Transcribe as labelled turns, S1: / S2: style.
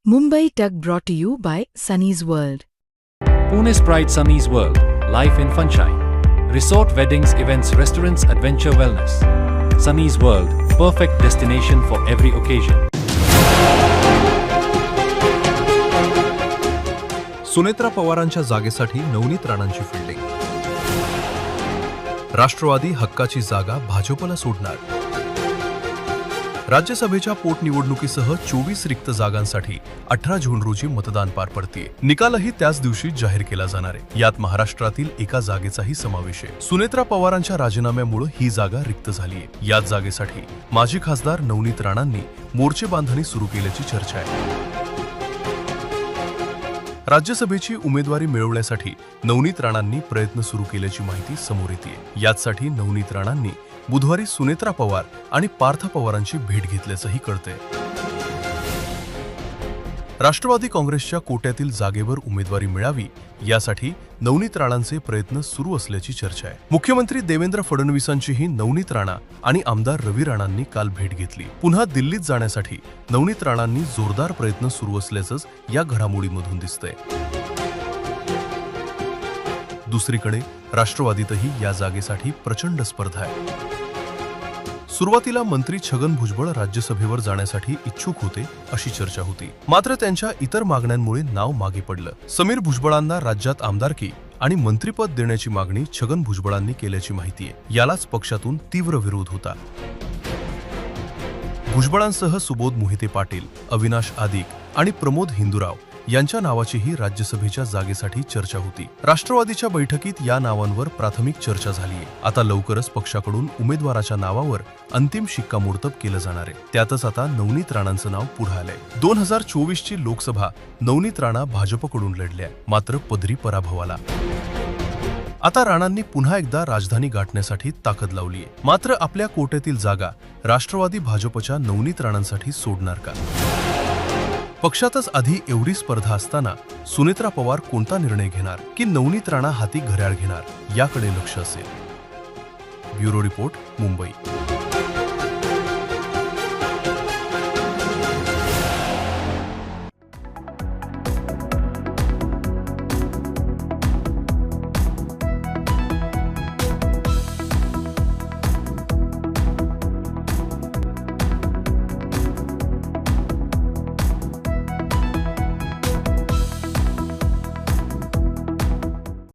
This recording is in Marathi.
S1: Mumbai Tug brought to you by Sunny's World.
S2: Pune's Pride Sunny's World, life in Funshine. Resort weddings, events, restaurants, adventure wellness. Sunny's World, perfect destination for every occasion.
S3: Sunetra पवारांच्या जागेसाठी नवनीत राणांची फिल्डिंग. राष्ट्रवादी हक्काची जागा भाजपला सोडणार. राज्यसभेच्या पोटनिवडणुकीसह 24 रिक्त जागांसाठी 18 जून रोजी मतदान पार पडते. निकालही त्याच दिवशी जाहीर केला जाणार आहे. यात महाराष्ट्रातील एका जागेचाही समावेश आहे. सुनेत्रा पवारांच्या राजीनाम्यामुळे ही जागा रिक्त झाली आहे. याच जागेसाठी माजी खासदार नवनीत राणांनी मोर्चे बांधणी सुरू केल्याची चर्चा आहे. राज्यसभेची उमेदवारी मिळवण्यासाठी नवनीत राणांनी प्रयत्न सुरू केल्याची माहिती समोर येते. यासाठी नवनीत राणांनी बुधवारी सुनेत्रा पवार आणि पार्थ पवारांची भेट घेतल्याचंही कळतंय. राष्ट्रवादी काँग्रेसच्या कोट्यातील जागेवर उमेदवारी मिळावी यासाठी नवनीत राणांचे प्रयत्न सुरू असल्याची चर्चा आहे. मुख्यमंत्री देवेंद्र फडणवीसांचीही नवनीत राणा आणि आमदार रवी राणांनी काल भेट घेतली. पुन्हा दिल्लीत जाण्यासाठी नवनीत राणांनी जोरदार प्रयत्न सुरू असल्याचंच या घडामोडीमधून दिसतंय. दुसरीकडे राष्ट्रवादीतही या जागेसाठी प्रचंड स्पर्धा आहे. सुरुवातीला मंत्री छगन भुजबळ राज्यसभेवर जाण्यासाठी इच्छुक होते अशी चर्चा होती. मात्र त्यांच्या इतर मागण्यांमुळे नाव मागे पडलं. समीर भुजबळांना राज्यात आमदारकी आणि मंत्रिपद देण्याची मागणी छगन भुजबळांनी केल्याची माहिती आहे. यालाच पक्षातून तीव्र विरोध होता. भुजबळांसह सुबोध मोहिते पाटील, अविनाश आदिक आणि प्रमोद हिंदुराव यांच्या नावाचीही राज्यसभेच्या जागेसाठी चर्चा होती. राष्ट्रवादीच्या बैठकीत या नावांवर प्राथमिक चर्चा झाली आहे. आता लवकरच पक्षाकडून उमेदवाराच्या नावावर अंतिम शिक्कामोर्तब केलं जाणार आहे. त्यातच आता नवनीत राणांचं नाव पुढे आलंय. 2024ची लोकसभा नवनीत राणा भाजपकडून लढल्या, मात्र पदरी पराभवाला. आता राणांनी पुन्हा एकदा राजधानी गाठण्यासाठी ताकद लावली आहे. मात्र आपल्या कोट्यातील जागा राष्ट्रवादी भाजपच्या नवनीत राणांसाठी सोडणार का? पक्षातच आधी एवढी स्पर्धा असताना सुनेत्रा पवार कोणता निर्णय घेणार की नवनीत राणा हाती घड्याळ घेणार याकडे लक्ष असेल. Bureau report, Mumbai.